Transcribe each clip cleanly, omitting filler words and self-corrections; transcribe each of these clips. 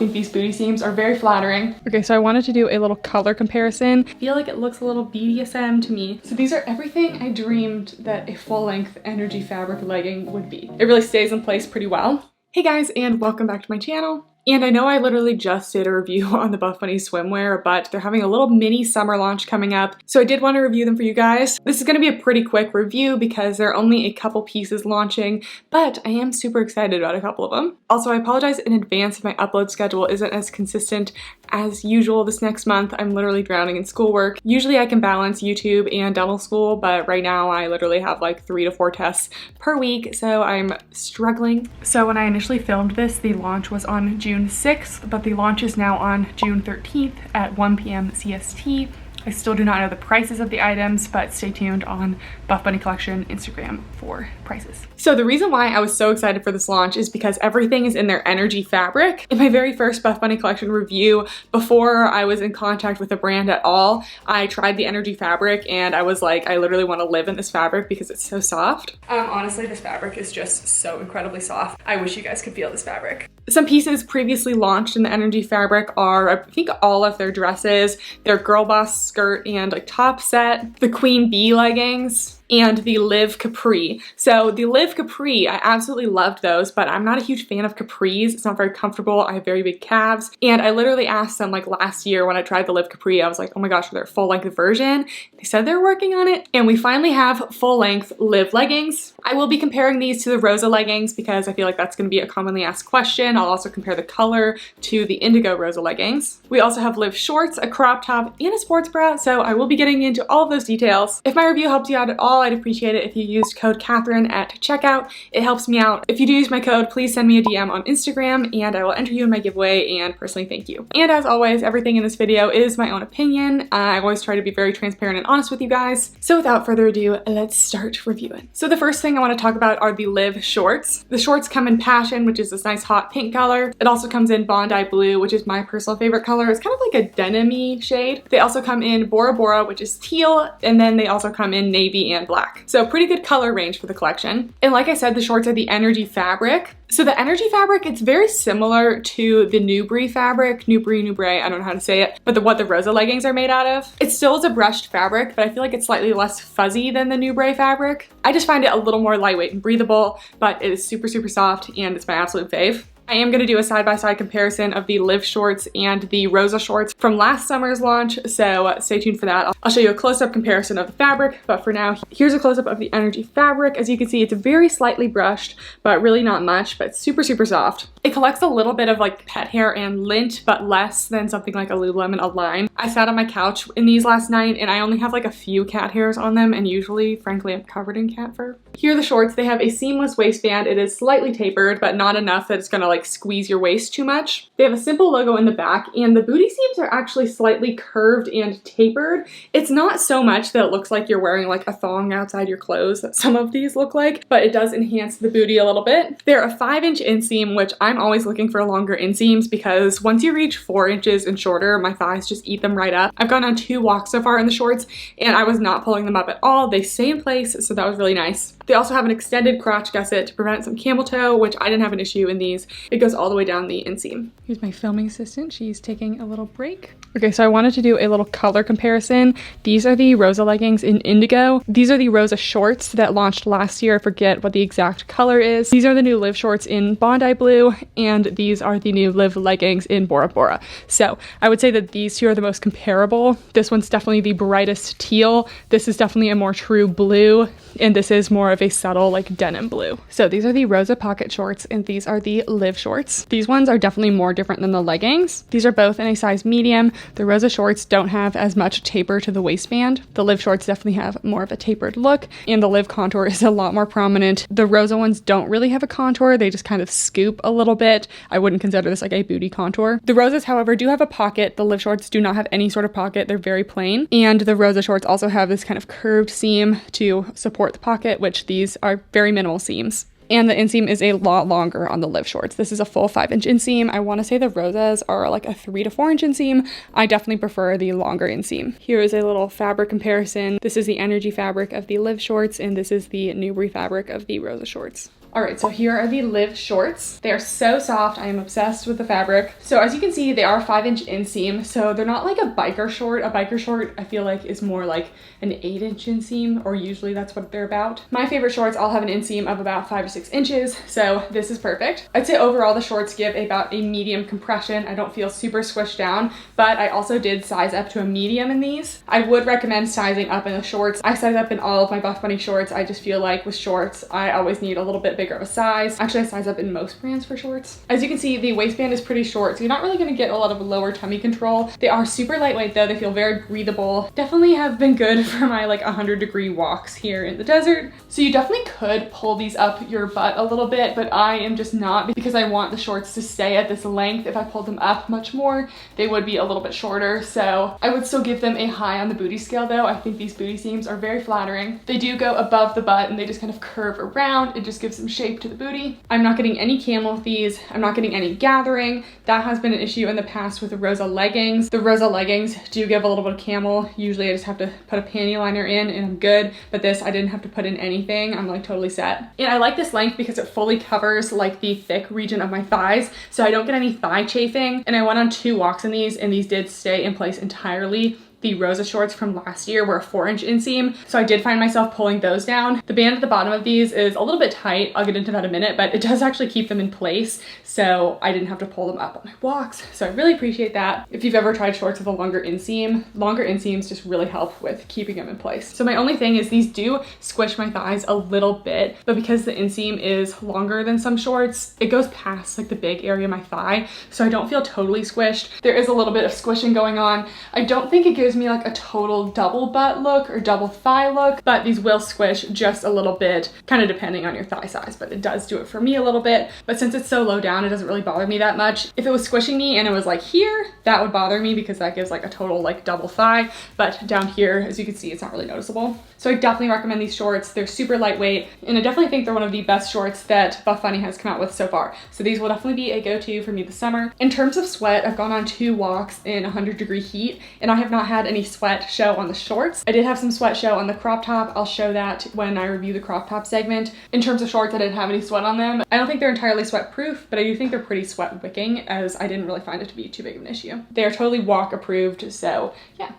I think these booty seams are very flattering. Okay, so I wanted to do a little color comparison. I feel like it looks a little BDSM to me. So these are everything I dreamed that a full-length energy fabric legging would be. It really stays in place pretty well. Hey guys, and welcome back to my channel. And I know I literally just did a review on the Buffbunny swimwear, but they're having a little mini summer launch coming up, so I did want to review them for you guys. This is going to be a pretty quick review because there are only a couple pieces launching, but I am super excited about a couple of them. Also, I apologize in advance if my upload schedule isn't as consistent as usual this next month. I'm literally drowning in schoolwork. Usually I can balance YouTube and dental school, but right now I literally have like 3 to 4 tests per week, so I'm struggling. So when I initially filmed this, the launch was on June 6th, but the launch is now on June 13th at 1 p.m. CST. I still do not know the prices of the items, but stay tuned on Buffbunny Collection Instagram for prices. So the reason why I was so excited for this launch is because everything is in their energy fabric. In my very first Buffbunny Collection review, before I was in contact with the brand at all, I tried the energy fabric and I was like, I literally want to live in this fabric because it's so soft. Honestly, this fabric is just so incredibly soft. I wish you guys could feel this fabric. Some pieces previously launched in the energy fabric are, I think, all of their dresses, their girl boss skirt and like top set, the queen bee leggings, and the Live Capri. So the Live Capri, I absolutely loved those, but I'm not a huge fan of capris. It's not very comfortable. I have very big calves. And I literally asked them like last year when I tried the Live Capri, I was like, oh my gosh, are there a full length version? They said they're working on it. And we finally have full length Live leggings. I will be comparing these to the rosa leggings because I feel like that's gonna be a commonly asked question. I'll also compare the color to the Indigo rosa leggings. We also have Live shorts, a crop top, and a sports bra. So I will be getting into all of those details. If my review helps you out at all, I'd appreciate it if you used code Kathryn at checkout. It helps me out. If you do use my code, please send me a DM on Instagram and I will enter you in my giveaway and personally thank you. And as always, everything in this video is my own opinion. I always try to be very transparent and honest with you guys. So without further ado, let's start reviewing. So the first thing I want to talk about are the Live shorts. The shorts come in Passion, which is this nice hot pink color. It also comes in Bondi Blue, which is my personal favorite color. It's kind of like a denim-y shade. They also come in Bora, which is teal, and then they also come in navy and black. So pretty good color range for the collection. And like I said, the shorts are the energy fabric. So the energy fabric, it's very similar to the nubre fabric, nubre, I don't know how to say it, but what the rosa leggings are made out of. It still is a brushed fabric, but I feel like it's slightly less fuzzy than the nubre fabric. I just find it a little more lightweight and breathable, but it is super, super soft and it's my absolute fave. I am going to do a side-by-side comparison of the Live shorts and the rosa shorts from last summer's launch, so stay tuned for that. I'll show you a close-up comparison of the fabric, but for now, here's a close-up of the energy fabric. As you can see, it's very slightly brushed, but really not much, but super, super soft. It collects a little bit of like pet hair and lint, but less than something like a Lululemon Align. I sat on my couch in these last night, and I only have like a few cat hairs on them, and usually, frankly, I'm covered in cat fur. Here are the shorts. They have a seamless waistband. It is slightly tapered, but not enough that it's gonna like squeeze your waist too much. They have a simple logo in the back, and the booty seams are actually slightly curved and tapered. It's not so much that it looks like you're wearing like a thong outside your clothes that some of these look like, but it does enhance the booty a little bit. They're a 5-inch inseam, which I'm always looking for longer inseams because once you reach 4 inches and shorter, my thighs just eat them right up. I've gone on 2 walks so far in the shorts, and I was not pulling them up at all. They stay in place, so that was really nice. They also have an extended crotch gusset to prevent some camel toe, which I didn't have an issue in these. It goes all the way down the inseam. Here's my filming assistant. She's taking a little break. Okay, so I wanted to do a little color comparison. These are the rosa leggings in Indigo. These are the rosa shorts that launched last year. I forget what the exact color is. These are the new Live shorts in Bondi Blue, and these are the new Live leggings in Bora. So I would say that these two are the most comparable. This one's definitely the brightest teal. This is definitely a more true blue, and this is more of a subtle like denim blue. So these are the rosa pocket shorts, and these are the Live shorts. These ones are definitely more different than the leggings. These are both in a size medium. The rosa shorts don't have as much taper to the waistband. The Live shorts definitely have more of a tapered look, and the Live contour is a lot more prominent. The rosa ones don't really have a contour. They just kind of scoop a little bit. I wouldn't consider this like a booty contour. The rosas, however, do have a pocket. The Live shorts do not have any sort of pocket. They're very plain. And the rosa shorts also have this kind of curved seam to support the pocket, which these are very minimal seams. And the inseam is a lot longer on the Live shorts. This is a full 5-inch inseam. I want to say the rosas are like a 3 to 4 inch inseam. I definitely prefer the longer inseam. Here is a little fabric comparison. This is the energy fabric of the Live shorts, and this is the nubre fabric of the rosa shorts. All right, so here are the Liv shorts. They are so soft. I am obsessed with the fabric. So as you can see, they are 5-inch inseam. So they're not like a biker short. A biker short, I feel like, is more like an 8-inch inseam, or usually that's what they're about. My favorite shorts all have an inseam of about 5 or 6 inches. So this is perfect. I'd say overall the shorts give about a medium compression. I don't feel super squished down, but I also did size up to a medium in these. I would recommend sizing up in the shorts. I size up in all of my Buffbunny shorts. I just feel like with shorts, I always need a little bit bigger of a size. Actually, I size up in most brands for shorts. As you can see, the waistband is pretty short, so you're not really gonna get a lot of lower tummy control. They are super lightweight though. They feel very breathable. Definitely have been good for my like 100-degree walks here in the desert. So you definitely could pull these up your butt a little bit, but I am just not, because I want the shorts to stay at this length. If I pulled them up much more, they would be a little bit shorter. So I would still give them a high on the booty scale though. I think these booty seams are very flattering. They do go above the butt and they just kind of curve around. It just gives some shape to the booty. I'm not getting any camel with these. I'm not getting any gathering. That has been an issue in the past with the rosa leggings. The rosa leggings do give a little bit of camel. Usually I just have to put a panty liner in and I'm good, but this I didn't have to put in anything. I'm like totally set. And I like this length because it fully covers like the thick region of my thighs, so I don't get any thigh chafing. And I went on 2 walks in these and these did stay in place entirely. The rosa shorts from last year were a 4-inch inseam, so I did find myself pulling those down. The band at the bottom of these is a little bit tight. I'll get into that in a minute, but it does actually keep them in place, so I didn't have to pull them up on my walks. So I really appreciate that. If you've ever tried shorts with a longer inseams just really help with keeping them in place. So my only thing is these do squish my thighs a little bit, but because the inseam is longer than some shorts, it goes past like the big area of my thigh, so I don't feel totally squished. There is a little bit of squishing going on. I don't think it gives me like a total double butt look or double thigh look, but these will squish just a little bit, kind of depending on your thigh size, but it does do it for me a little bit. But since it's so low down, it doesn't really bother me that much. If it was squishing me and it was like here, that would bother me because that gives like a total like double thigh, but down here, as you can see, it's not really noticeable. So I definitely recommend these shorts. They're super lightweight, and I definitely think they're one of the best shorts that Buffbunny has come out with so far. So these will definitely be a go-to for me this summer. In terms of sweat, I've gone on 2 walks in 100-degree heat, and I have not had any sweat show on the shorts. I did have some sweat show on the crop top. I'll show that when I review the crop top segment. In terms of shorts, I didn't have any sweat on them. I don't think they're entirely sweat proof, but I do think they're pretty sweat wicking, as I didn't really find it to be too big of an issue. They are totally walk approved, so yeah.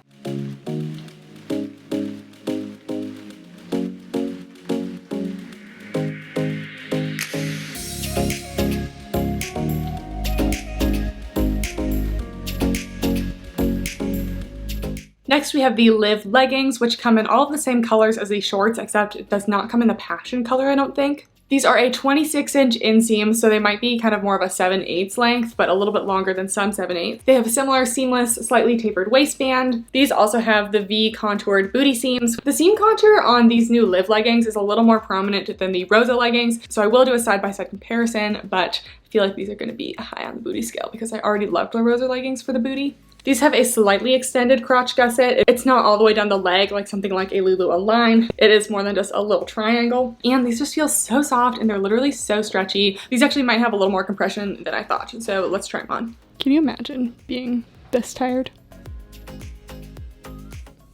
Next, we have the Liv leggings, which come in all of the same colors as the shorts, except it does not come in the passion color, I don't think. These are a 26-inch inseam, so they might be kind of more of a 7/8 length, but a little bit longer than some 7/8. They have a similar seamless, slightly tapered waistband. These also have the V contoured booty seams. The seam contour on these new Liv leggings is a little more prominent than the rosa leggings, so I will do a side-by-side comparison, but I feel like these are going to be high on the booty scale because I already loved the rosa leggings for the booty. These have a slightly extended crotch gusset. It's not all the way down the leg like something like a Lulu Align. It is more than just a little triangle. And these just feel so soft and they're literally so stretchy. These actually might have a little more compression than I thought. So let's try them on. Can you imagine being this tired?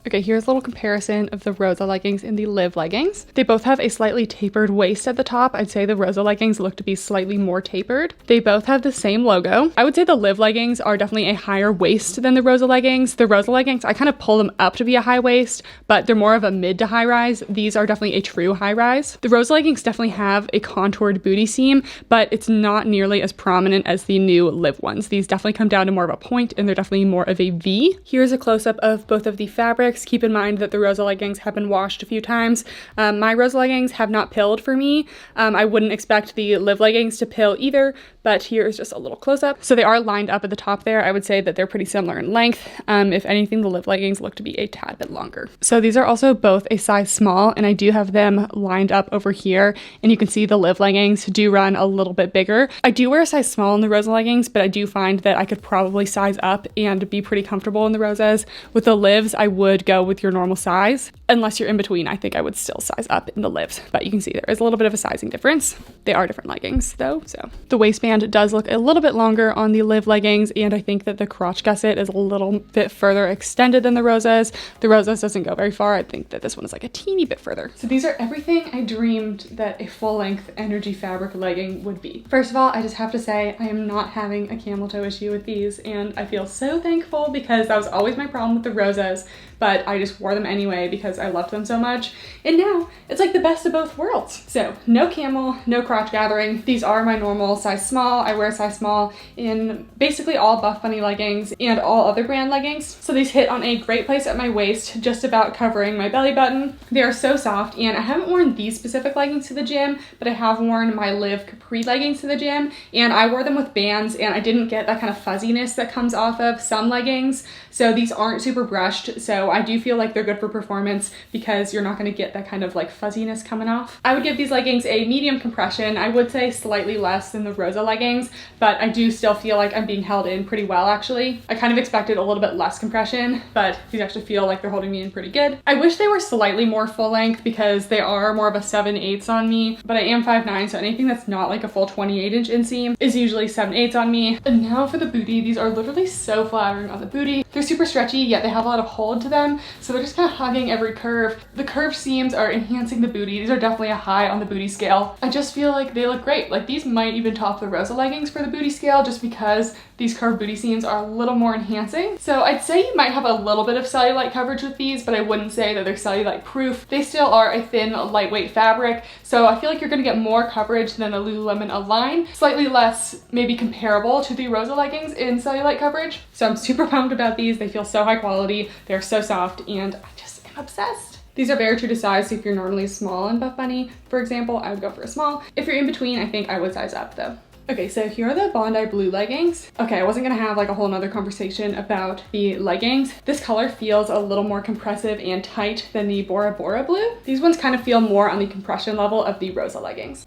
Okay, here's a little comparison of the rosa leggings and the Liv leggings. They both have a slightly tapered waist at the top. I'd say the rosa leggings look to be slightly more tapered. They both have the same logo. I would say the Liv leggings are definitely a higher waist than the rosa leggings. The rosa leggings, I kind of pull them up to be a high waist, but they're more of a mid to high rise. These are definitely a true high rise. The rosa leggings definitely have a contoured booty seam, but it's not nearly as prominent as the new Liv ones. These definitely come down to more of a point and they're definitely more of a V. Here's a close-up of both of the fabrics. Keep in mind that the rosa leggings have been washed a few times. My rosa leggings have not pilled for me. I wouldn't expect the Liv leggings to pill either, but here is just a little close-up. So they are lined up at the top there. I would say that they're pretty similar in length. If anything, the Liv leggings look to be a tad bit longer. So these are also both a size small, and I do have them lined up over here, and you can see the Liv leggings do run a little bit bigger. I do wear a size small in the rosa leggings, but I do find that I could probably size up and be pretty comfortable in the rosas. With the Livs, I would go with your normal size. Unless you're in between, I think I would still size up in the lives, but you can see there is a little bit of a sizing difference. They are different leggings though, so. The waistband does look a little bit longer on the live leggings, and I think that the crotch gusset is a little bit further extended than the rosas. The rosas doesn't go very far. I think that this one is like a teeny bit further. So these are everything I dreamed that a full-length energy fabric legging would be. First of all, I just have to say I am not having a camel toe issue with these, and I feel so thankful because that was always my problem with the rosas, but I just wore them anyway because I loved them so much. And now it's like the best of both worlds. So no camel, no crotch gathering. These are my normal size small. I wear size small in basically all Buffbunny leggings and all other brand leggings. So these hit on a great place at my waist, just about covering my belly button. They are so soft, and I haven't worn these specific leggings to the gym, but I have worn my Live Capri leggings to the gym, and I wore them with bands, and I didn't get that kind of fuzziness that comes off of some leggings. So these aren't super brushed, so I do feel like they're good for performance because you're not going to get that kind of like fuzziness coming off. I would give these leggings a medium compression. I would say slightly less than the Rosa leggings, but I do still feel like I'm being held in pretty well actually. I kind of expected a little bit less compression, but these actually feel like they're holding me in pretty good. I wish they were slightly more full length because they are more of a 7/8 on me, but I am 5'9", so anything that's not like a full 28-inch inseam is usually 7/8 on me. And now for the booty. These are literally so flattering on the booty. They're super stretchy, yet they have a lot of hold to them, so they're just kind of hugging every curve. The curved seams are enhancing the booty. These are definitely a high on the booty scale. I just feel like they look great. Like these might even top the Rosa leggings for the booty scale just because these curved booty seams are a little more enhancing. So I'd say you might have a little bit of cellulite coverage with these, but I wouldn't say that they're cellulite proof. They still are a thin, lightweight fabric, so I feel like you're gonna get more coverage than the Lululemon Align. Slightly less, maybe comparable to the Rosa leggings in cellulite coverage. So I'm super pumped about these. They feel so high quality. They're so soft, and I just am obsessed. These are very true to size, so if you're normally small in Buffbunny, for example, I would go for a small. If you're in between, I think I would size up though. Okay, so here are the Bondi blue leggings. Okay, I wasn't gonna have like a whole nother conversation about the leggings. This color feels a little more compressive and tight than the Bora blue. These ones kind of feel more on the compression level of the Rosa leggings.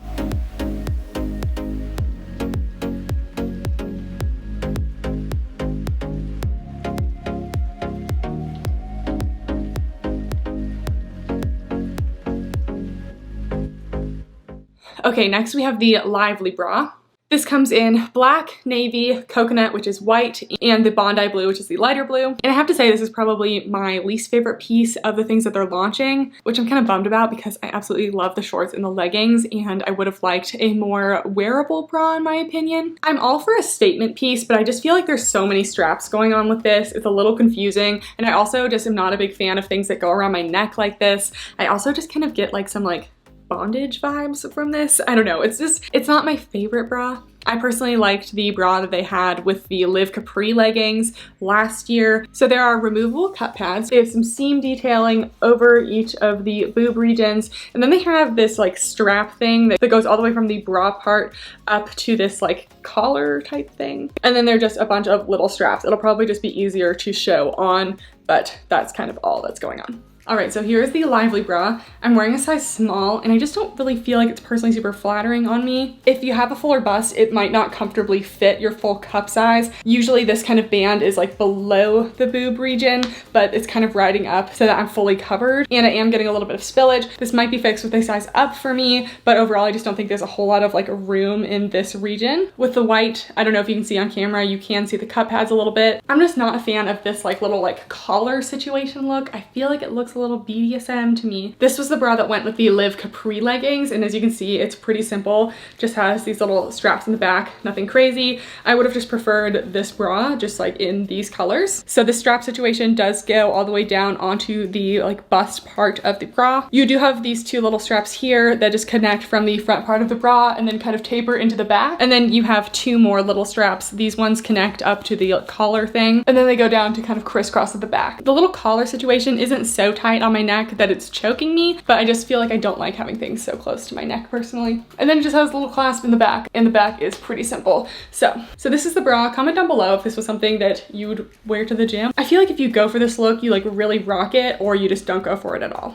Okay, next we have the Lively bra. This comes in black, navy, coconut, which is white, and the Bondi blue, which is the lighter blue. And I have to say this is probably my least favorite piece of the things that they're launching, which I'm kind of bummed about because I absolutely love the shorts and the leggings, and I would have liked a more wearable bra in my opinion. I'm all for a statement piece, but I just feel like there's so many straps going on with this. It's a little confusing, and I also just am not a big fan of things that go around my neck like this. I also just kind of get like some like bondage vibes from this. I don't know, it's not my favorite bra. I personally liked the bra that they had with the Live Capri leggings last year. So there are removable cup pads. They have some seam detailing over each of the boob regions. And then they have this like strap thing that goes all the way from the bra part up to this like collar type thing. And then they're just a bunch of little straps. It'll probably just be easier to show on, but that's kind of all that's going on. All right, so here's the Lively bra. I'm wearing a size small, and I just don't really feel like it's personally super flattering on me. If you have a fuller bust, it might not comfortably fit your full cup size. Usually this kind of band is like below the boob region, but it's kind of riding up so that I'm fully covered, and I am getting a little bit of spillage. This might be fixed with a size up for me, but overall I just don't think there's a whole lot of like room in this region. With the white, I don't know if you can see on camera, you can see the cup pads a little bit. I'm just not a fan of this like little like collar situation look. I feel like it looks a little BDSM to me. This was the bra that went with the Live Capri leggings, and as you can see, it's pretty simple. Just has these little straps in the back, nothing crazy. I would have just preferred this bra just like in these colors. So the strap situation does go all the way down onto the like bust part of the bra. You do have these two little straps here that just connect from the front part of the bra and then kind of taper into the back. And then you have two more little straps. These ones connect up to the collar thing, and then they go down to kind of crisscross at the back. The little collar situation isn't so tight on my neck that it's choking me, but I just feel like I don't like having things so close to my neck personally. And then it just has a little clasp in the back, and the back is pretty simple. So this is the bra. Comment down below if this was something that you would wear to the gym. I feel like if you go for this look, you like really rock it, or you just don't go for it at all.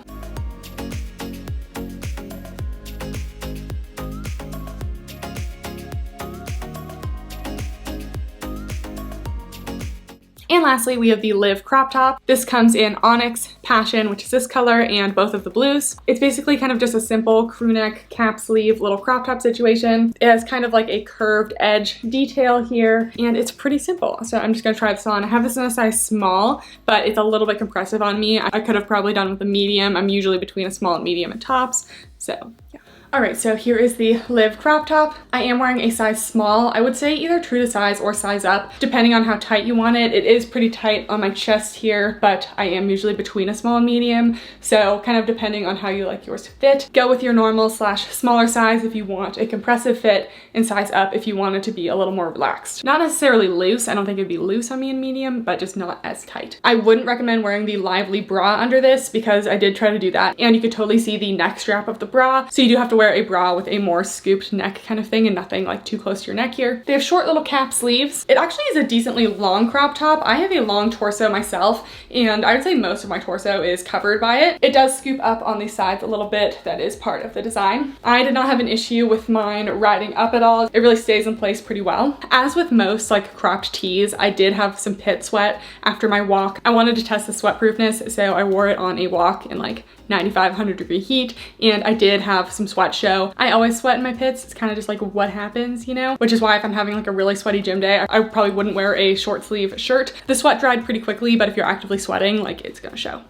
And lastly, we have the Live crop top. This comes in Onyx, Passion, which is this color, and both of the blues. It's basically kind of just a simple crew neck, cap sleeve, little crop top situation. It has kind of like a curved edge detail here, and it's pretty simple. So I'm just gonna try this on. I have this in a size small, but it's a little bit compressive on me. I could have probably done with a medium. I'm usually between a small and medium in tops, so yeah. Alright, so here is the Live crop top. I am wearing a size small. I would say either true to size or size up, depending on how tight you want it. It is pretty tight on my chest here, but I am usually between a small and medium, so kind of depending on how you like yours to fit. Go with your normal / smaller size if you want a compressive fit, and size up if you want it to be a little more relaxed. Not necessarily loose. I don't think it'd be loose on me in medium, but just not as tight. I wouldn't recommend wearing the Lively bra under this because I did try to do that, and you could totally see the neck strap of the bra, so you do have to wear a bra with a more scooped neck kind of thing and nothing like too close to your neck here. They have short little cap sleeves. It actually is a decently long crop top. I have a long torso myself, and I would say most of my torso is covered by it. It does scoop up on the sides a little bit. That is part of the design. I did not have an issue with mine riding up at all. It really stays in place pretty well. As with most like cropped tees, I did have some pit sweat after my walk. I wanted to test the sweat proofness, so I wore it on a walk in like 95, 100 degree heat, and I did have some sweat show. I always sweat in my pits. It's kind of just like what happens, you know? Which is why if I'm having like a really sweaty gym day, I probably wouldn't wear a short sleeve shirt. The sweat dried pretty quickly, but if you're actively sweating, like it's gonna show.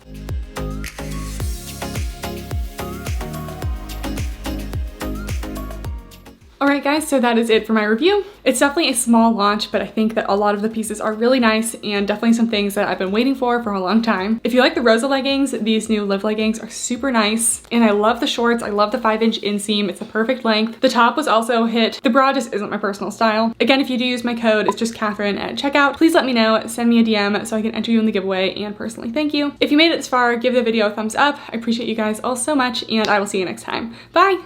Alright guys, so that is it for my review. It's definitely a small launch, but I think that a lot of the pieces are really nice and definitely some things that I've been waiting for a long time. If you like the rosa leggings, these new Live leggings are super nice, and I love the shorts. I love the 5-inch inseam. It's a perfect length. The top was also a hit. The bra just isn't my personal style. Again, if you do use my code, it's just Kathryn at checkout. Please let me know, send me a DM so I can enter you in the giveaway and personally thank you. If you made it this far, give the video a thumbs up. I appreciate you guys all so much, and I will see you next time. Bye!